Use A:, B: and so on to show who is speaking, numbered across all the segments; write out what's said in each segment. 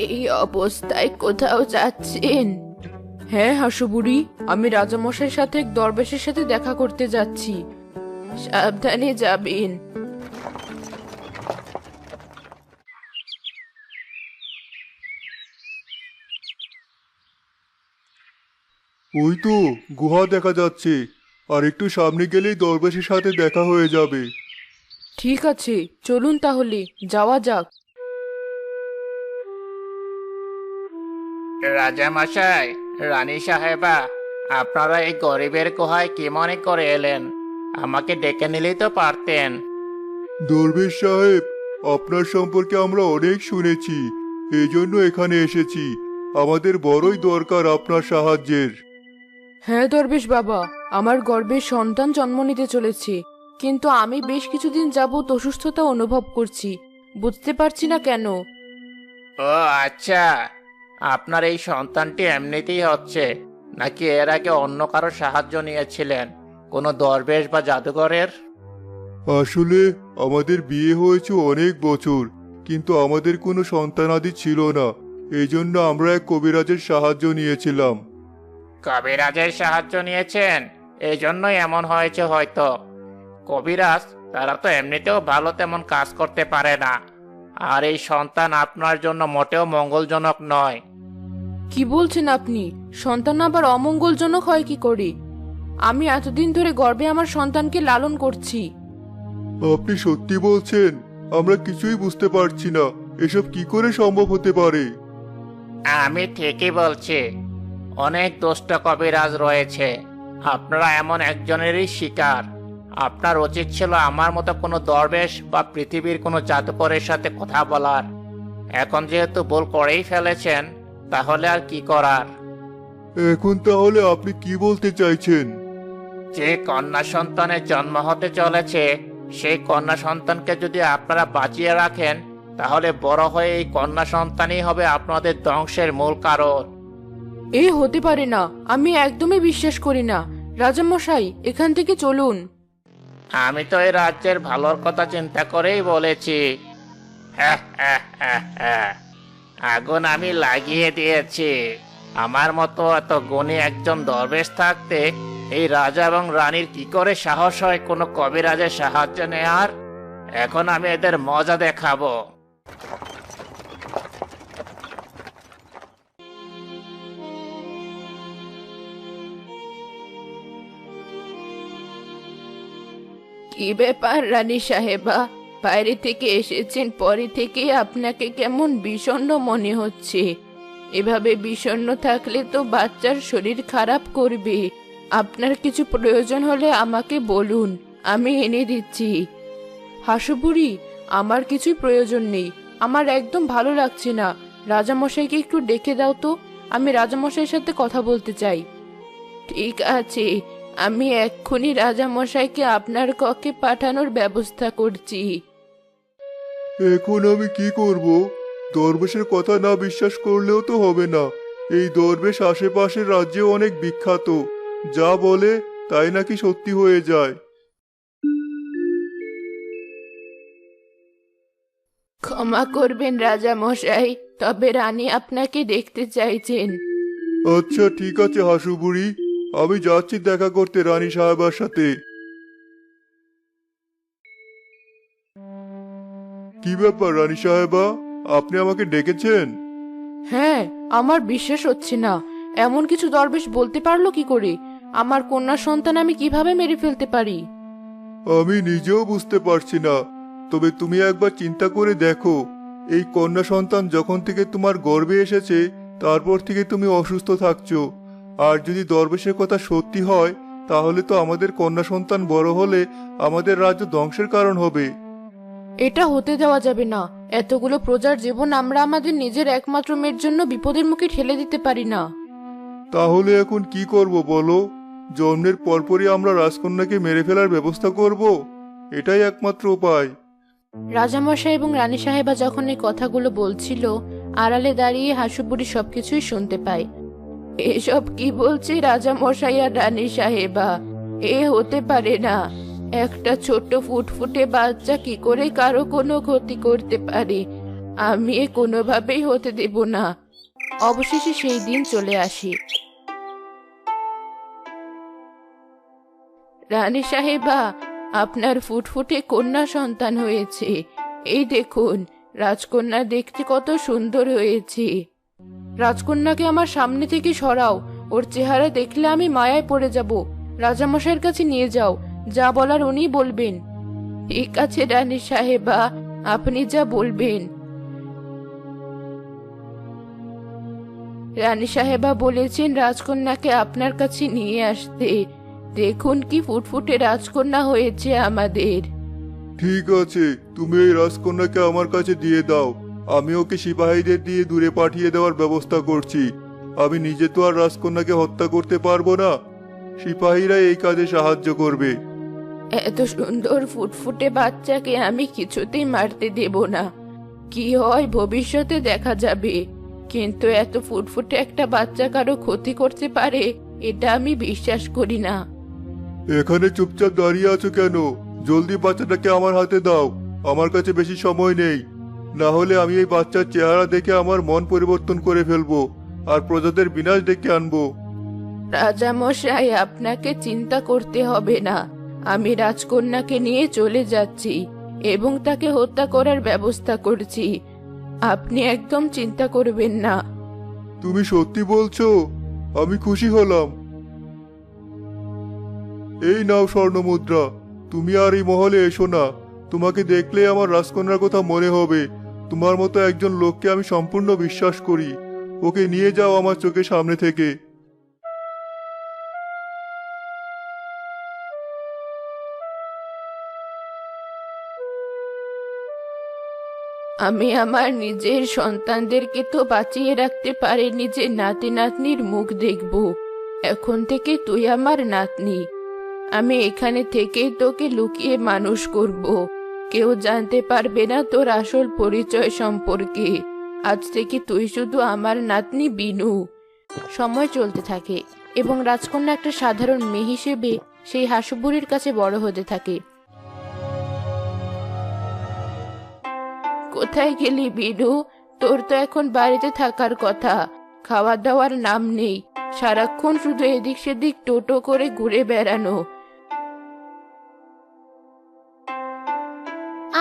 A: এই অবস্থায় কোথাও যাচ্ছেন? হ্যাঁ হাসুবুড়ি, আমি রাজামশাইয়ের সাথে এক দরবেশের সাথে দেখা করতে যাচ্ছি। সাবধানে যাবেন।
B: ওই তো গুহা দেখা যাচ্ছে, আর একটু সামনে গেলেই দরবেশের সাথে দেখা হয়ে যাবে।
A: ঠিক আছে, চলুন তাহলে যাওয়া যাক।
C: রাজামশাই, রানী সাহেবা, আপনারা এই গরিবের গুহায় কি মনে করে এলেন? আমাকে ডেকে নিলেই তো পারতেন।
B: দরবেশ সাহেব, আপনার সম্পর্কে আমরা অনেক শুনেছি, এই জন্য এখানে এসেছি। আমাদের বড়ই দরকার আপনার সাহায্যের।
A: হ্যাঁ দরবেশ বাবা, আমার গর্ভে সন্তান জন্ম নিতে চলেছে, কিন্তু আমি বেশ কিছুদিন যাবৎ অসুস্থতা অনুভব করছি। বুঝতে পারছি না কেন।
C: ও আচ্ছা, আপনার এই সন্তানটি এমনিতেই হচ্ছে, নাকি এর আগে অন্য কারো সাহায্য নিয়েছিলেন, কোনো দরবেশ বা জাদুঘরের?
B: আসলে আমাদের বিয়ে হয়েছে অনেক বছর, কিন্তু আমাদের কোনো সন্তানাদি ছিল না। এই জন্য আমরা এক কবিরাজের সাহায্য নিয়েছিলাম।
C: কবিরাজের সাহায্য নিয়েছেন, এই জন্যই এমন হয়েছে হয়তো। কবিরাজ তারা তো এমনিতেও ভালো তেমন কাজ করতে পারে না, আর এই সন্তান আপনার জন্য মোটেও মঙ্গলজনক নয়।
A: কি বলছেন আপনি? সন্তান আবার অমঙ্গলজনক হয় কি করে? আমি এতদিন ধরে গর্ভে আমার সন্তানকে লালন করছি।
B: আপনি সত্যি বলছেন? আমরা কিছুই বুঝতে পারছি না, এসব কি করে সম্ভব হতে পারে?
C: আমি ঠিকই বলছি, অনেক দুষ্ট কবিরাজ রয়েছে, আপনারা এমন একজনেরই শিকার। আপনার উচিত ছিল আমার মতো কোনো দরবেশ বা পৃথিবীর কোনো জাদুকরের সাথে কথা বলার। এখন যেহেতু ভুল করেই ফেলেছেন, তাহলে আর কি করার।
B: এখন তাহলে আপনি কি বলতে চাইছেন?
C: যে কন্যা সন্তানের জন্ম হতে চলেছে, সেই কন্যা সন্তানকে যদি আপনারা বাঁচিয়ে রাখেন, তাহলে বড় হয়ে এই কন্যা সন্তানই হবে আপনাদের ধ্বংসের মূল কারণ।
A: এ হতে পারে না, আমি একদমই বিশ্বাস করি না। রাজামশাই, এখান থেকে চলুন।
C: আমি তো এই রাজ্যের ভালোর কথা চিন্তা করেই বলেছি। আগুন আমি লাগিয়ে দিয়েছি। আমার মতো এত গুণী একজন দরবেশ থাকতে এই রাজা এবং রানীর কি করে সাহস হয় কোনো কবিরাজের সাহায্য নেয়ার? এখন আমি এদের মজা দেখাবো।
A: কি ব্যাপার রানী সাহেবা, বাইরে থেকে এসেছেন, পরে থেকে আপনাকে কেমন বিষণ্ণ মনে হচ্ছে? এভাবে বিষণ্ণ থাকলে তো বাচ্চার শরীর খারাপ করবে। আপনার কিছু প্রয়োজন হলে আমাকে বলুন, আমি এনে দিচ্ছি। হাসুবুড়ি, আমার কিছুই প্রয়োজন নেই, আমার একদম ভালো লাগছে না। রাজামশাইকে একটু ডেকে দাও তো, আমি রাজামশাইয়ের সাথে কথা বলতে চাই। ঠিক আছে, আমি এক্ষুনি রাজামশাইকে আপনার কক্ষে পাঠানোর ব্যবস্থা করছি।
B: এখন আমি কি করব? দরবেশের কথা না বিশ্বাস করলেও তো হবে না। এই দরবেশ আশেপাশের রাজ্যে অনেক বিখ্যাত, যা বলে তাই নাকি সত্যি হয়ে যায়।
A: ক্ষমা করবেন রাজামশাই, তবে রানী আপনাকে দেখতে চাইছেন।
B: আচ্ছা ঠিক আছে হাসুবুড়ি, আমি যাচ্ছি দেখা করতে রানী সাহেবার সাথে। কি ব্যাপার রানী সাহেবা, আপনি আমাকে ডেকেছেন?
A: হ্যাঁ, আমার বিশ্বাস হচ্ছে না, এমন কিছু দরবেশ বলতে পারলো কি করে? আমার কন্যা সন্তান আমি কিভাবে মেরে ফেলতে পারি?
B: আমি নিজেও বুঝতে পারছি না, তবে তুমি একবার চিন্তা করে দেখো, এই কন্যা সন্তান যখন থেকে তোমার গর্ভে এসেছে তারপর থেকে তুমি অসুস্থ থাকছো। আর যদি দরবেশের কথা সত্যি হয়, তাহলে তো আমাদের কন্যা সন্তান বড় হলে আমাদের রাজ্য ধ্বংসের কারণ হবে।
A: এটা হতে দেওয়া যাবে না। এতগুলো প্রজার জীবন আমরা আমাদের নিজের একমাত্র মেয়ের জন্য বিপদের মুখে ঠেলে দিতে পারি না।
B: তাহলে এখন কি করব বলো? জন্মের পরপরই আমরা রাজকন্যাকে মেরে ফেলার ব্যবস্থা করব? এটাই একমাত্র উপায়।
A: রাজামশাই এবং রানী সাহেবা যখন এই কথাগুলো বলছিল, আড়ালে দাঁড়িয়ে হাসুবুড়ি সবকিছুই শুনতে পায়। এসব কি বলছে রাজামশাই আর রানী সাহেবা? এ হতে পারে না। একটা ছোট্ট ফুটফুটে বাচ্চা কি করে কারো কোনো ক্ষতি করতে পারে? আমি এ কোনোভাবেই হতে দেব না। অবশেষে সেই দিন চলে আসে। রানী সাহেবা, আপনার ফুটফুটে কন্যা সন্তান হয়েছে। এই দেখুন, রাজকন্যা দেখতে কত সুন্দর হয়েছে। রাজকন্যাকে আমার সামনে থেকে সরাও, ওর চেহারা দেখলে আমি মায়ায় পড়ে যাব। রাজামশাইয়ের কাছে নিয়ে যাও, যা বলার উনি বলবেন। ঠিক আছে রানী সাহেবা, আপনি যা বলবেন। রানী সাহেবা বলেছেন রাজকন্যাকে আপনার কাছে নিয়ে আসতে। দেখুন কি ফুটফুটে রাজকন্যা হয়েছে আমাদের।
B: ঠিক আছে, তুমি এই রাজকন্যাকে আমার কাছে দিয়ে দাও। আমি ওকে সিপাহীদের দিয়ে দূরে পাঠিয়ে দেওয়ার ব্যবস্থা করছি। আমি নিজে তো আর রাজকন্যাকে হত্যা করতে পারবো না, সিপাহীরা এই কাজে সাহায্য করবে।
A: এত সুন্দর ফুটফুটে বাচ্চাকে আমি কিছুতেই মারতে দেব না। কি হয় ভবিষ্যতে দেখা যাবে, কিন্তু এত ফুটফুটে একটা বাচ্চা কারো ক্ষতি করতে পারে এটা আমি বিশ্বাস করি না।
B: এখানে চুপচাপ দাঁড়িয়ে আছো কেন? জলদি বাচ্চাটাকে আমার হাতে দাও, আমার কাছে বেশি সময় নেই। না হলে আমি এই বাচ্চার চেহারা দেখে আমার মন পরিবর্তন করে ফেলবো আর প্রজাদের বিনাশ ডেকে আনবো।
A: রাজামশাই, আপনাকে চিন্তা করতে হবে না। আমি রাজকন্যাকে নিয়ে চলে যাচ্ছি এবং তাকে হত্যা করার ব্যবস্থা করছি। আপনি একদম চিন্তা করবেন না।
B: তুমি সত্যি বলছো? আমি খুশি হলাম। এই নাও স্বর্ণমুদ্রা, তুমি আর এই মহলে এসো না। তোমাকে দেখলে আমার রাজকন্যার কথা মনে হবে। তোমার মতো একজন লোককে আমি সম্পূর্ণ বিশ্বাস করি। ওকে নিয়ে যাও আমার চোখের সামনে থেকে।
A: আমি আমার নিজের সন্তানদেরকে তো বাঁচিয়ে রাখতে পারিনি যে নাতি নাতনির মুখ দেখব। এখন থেকে তুই আমার নাতনি। আমি এখানে থেকেই তোকে লুকিয়ে মানুষ করব। কেউ জানতে পারবে না তোর আসল পরিচয় সম্পর্কে। আজ থেকে তুই শুধু আমার নাতনি বিনু। সময় চলতে থাকে এবং রাজকন্যা একটা সাধারণ মেয়ে হিসেবে সেই হাসুবুড়ির কাছে বড় হতে থাকে। কোথায় গেলি বিনু? তোর তো এখন বাড়িতে থাকার কথা। খাওয়া দাওয়ার নাম নেই, সারাক্ষণ শুধু এদিক সেদিক টোটো করে ঘুরে বেড়ানো।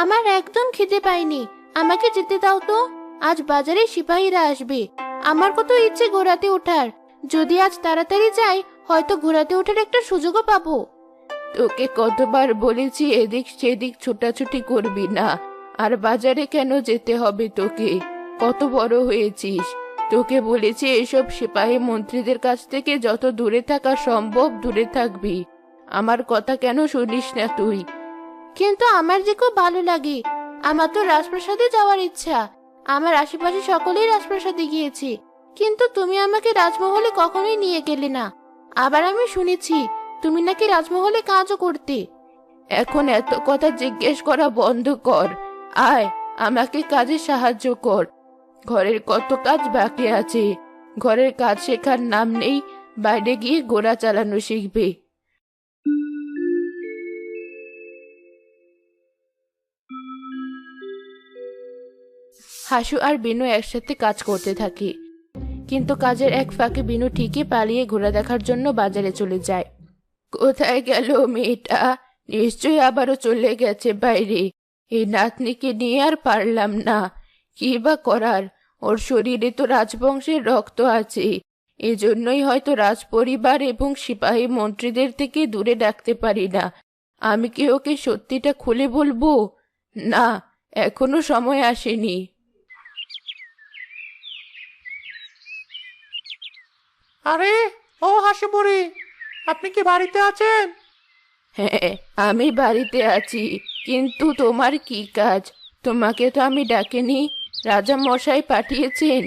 A: আমার একদম খিদে পাইনি, আমাকে যেতে দাও তো। আজ বাজারে সিপাহীরা আসবে। আমার কত ইচ্ছে ঘোড়াতে ওঠার। যদি আজ তাড়াতাড়ি যাই, হয়তো ঘোড়াতে ওঠার একটা সুযোগও পাবো। তোকে কতবার বলেছি এদিক সেদিক ছোটাছুটি করবি না। আর বাজারে কেন যেতে হবে তোকে? কত বড় হয়েছিস। তোকে বলেছি এসব সিপাহী মন্ত্রীদের কাছ থেকে যত দূরে থাকা সম্ভব দূরে থাকবি। আমার কথা কেন শুনিস না তুই? কিন্তু আমার যে খুব ভালো লাগে। আমার তো রাজপ্রাসাদে যাওয়ার ইচ্ছা। আমার আশেপাশে সকলেই রাজপ্রাসাদে গিয়েছে, কিন্তু তুমি আমাকে রাজমহলে কখনোই নিয়ে গেলে না। আবার আমি শুনেছি তুমি নাকি রাজমহলে কাজও করতে। এখন এত কথা জিজ্ঞেস করা বন্ধ কর। আয়, আমাকে কাজে সাহায্য কর। ঘরের কত কাজ বাকি আছে। ঘরের কাজ শেখার নাম নেই, বাইরে গিয়ে ঘোড়া চালানো শিখবে। হাসু আর বিনু একসাথে কাজ করতে থাকে, কিন্তু কাজের এক ফাঁকে বিনু ঠিকই পালিয়ে ঘোড়া দেখার জন্য বাজারে চলে যায়। কোথায় গেল মেয়েটা? নিশ্চয়ই আবারও চলে গেছে বাইরে। এই নাতনিকে নিয়ে আর পারলাম না। কি বা করার, ওর শরীরে তো রাজবংশের রক্ত আছে। এজন্যই হয়তো রাজপরিবার এবং সিপাহী মন্ত্রীদের থেকে দূরে রাখতে পারি না। আমি কি ওকে সত্যিটা খুলে বলবো? না, এখনো সময় আসেনি।
C: আরে, ও হাসিবুড়ি, আপনি কি বাড়িতে আছেন?
A: হ্যাঁ, আমি বাড়িতে আছি, কিন্তু তোমার কি কাজ? তোমাকে তো আমি ডাকিনি। রাজা মশাই পাঠিয়েছেন।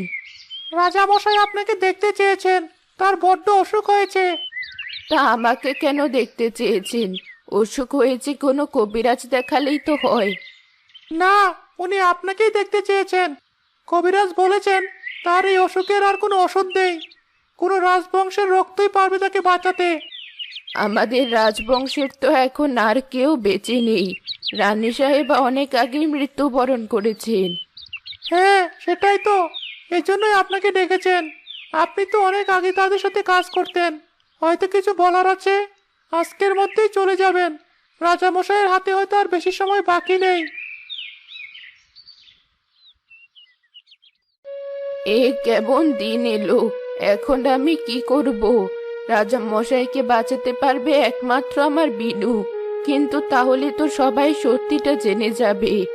C: রাজা মশাই আপনাকে দেখতে চেয়েছেন, তার বড্ড অসুখ হয়েছে।
A: তা আমাকে কেন দেখতে চেয়েছেন? অসুখ হয়েছে কোনো কবিরাজ দেখালেই তো হয়।
C: না, উনি আপনাকেই দেখতে চেয়েছেন। কবিরাজ বলেছেন তার এই অসুখের আর কোনো ওষুধ নেই। কোনো রাজবংশের রক্তই পারবে তাকে বাঁচাতে।
A: আমাদের রাজবংশের তো এখন আর কেউ বেঁচে নেই। রানী সাহেবা অনেক আগেই মৃত্যুবরণ করেছেন।
C: হ্যাঁ, সেটাই তো। এই জন্যই আপনাকে ডেকেছেন। আপনি তো অনেক আগে তাদের সাথে কাজ করতেন। হয়তো কিছু বলার আছে। আজকের মধ্যেই চলে যাবেন। রাজামশাইয়ের হাতে হয়তো আর বেশি সময় বাকি নেই।
A: এ কেমন দিন এলো! এখন আমি কি করব? রাজা মশাইকে বাঁচাতে পারবে একমাত্র আমার বিনু। কিন্তু তাহলে তো সবাই সত্যিটা জেনে যাবে।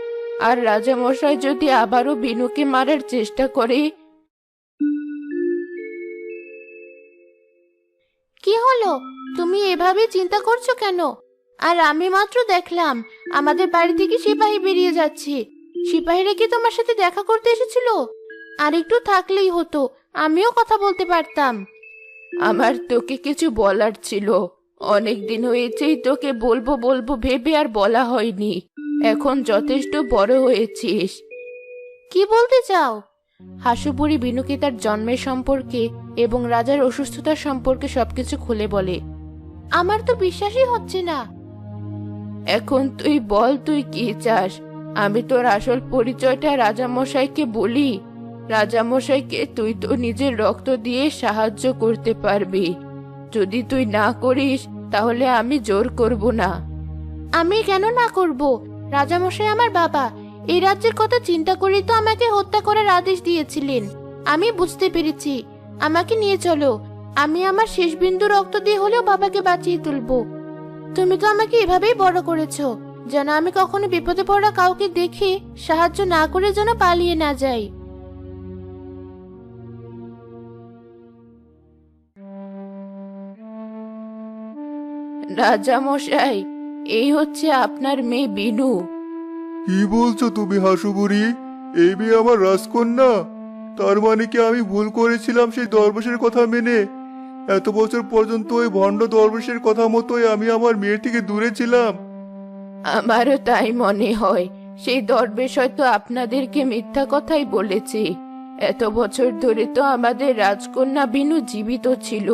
A: আর রাজা মশাই যদি আবারও বিনুকে মারার চেষ্টা করে। কি হলো? তুমি এভাবে চিন্তা করছো কেন? আর আমি মাত্র দেখলাম আমাদের বাড়ি থেকে সিপাহী বেরিয়ে যাচ্ছে। সিপাহীরা কি তোমার সাথে দেখা করতে এসেছিল? আর একটু থাকলেই হতো, আমিও কথা বলতে পারতাম। আমার তোকে কিছু বলার ছিল। অনেক দিন হয়েছেই তোকে বলবো বলবো ভেবে আর বলা হয়নি। এখন যথেষ্ট বড় হয়েছিস। কি বলতে চাও? হাসুবুড়ি বিনুকে তার জন্মের সম্পর্কে এবং রাজার অসুস্থতা সম্পর্কে সবকিছু খুলে বলে। আমার তো বিশ্বাসই হচ্ছে না। এখন তুই বল, তুই কি চাস? আমি তোর আসল পরিচয়টা রাজামশাইকে বলি। রাজামশাইকে তুই তো নিজের রক্ত দিয়ে সাহায্য করতে পারবি। যদি তুই না করিস তাহলে আমি জোর করব না। আমি কেন না করব? রাজামশাই আমার বাবা। এই রাজ্যের কথা চিন্তা করেই তো আমাকে হত্যা করার আদেশ দিয়েছিলেন। আমি বুঝতে পেরেছি। আমাকে নিয়ে চলো। আমি আমার শেষ বিন্দু রক্ত দিয়ে হলেও বাবাকে বাঁচিয়ে তুলবো। তুমি তো আমাকে এভাবেই বড় করেছো, যেন আমি কখনো বিপদে পড়া কাউকে দেখে সাহায্য না করে যেন পালিয়ে না যাই। রাজা মশাই, এই হচ্ছে আপনার মেয়ে বিনু।
B: কি বলছো তুমি হাসুবুড়ি? এই মেয়ে আমার রাজকন্যা? তার মানে কি আমি ভুল করেছিলাম সেই দরবেশের কথা মেনে? এত বছর পর্যন্ত ওই ভণ্ড দরবেশের কথা মতোই আমি আমার মেয়ের থেকে দূরে ছিলাম।
A: আমারও তাই মনে হয়। সেই দরবেশ হয়তো আপনাদেরকে মিথ্যা কথাই বলেছে। এত বছর ধরে তো আমাদের রাজকন্যা বিনু জীবিত ছিল,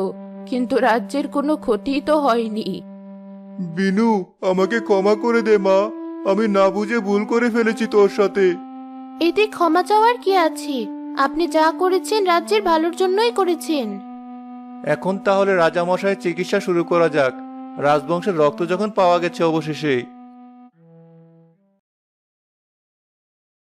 A: কিন্তু রাজ্যের কোনো ক্ষতি তো হয়নি।
B: বিনু, আমাকে ক্ষমা করে দে মা। আমি না বুঝে ভুল করে ফেলেছি তোর সাথে।
A: এতে ক্ষমা চাওয়ার কি আছে? আপনি যা করেছেন রাজ্যের ভালোর জন্যই করেছেন।
B: এখন তাহলে রাজামশাইয়ের চিকিৎসা শুরু করা যাক। রাজবংশের রক্ত যখন পাওয়া গেছে অবশেষে।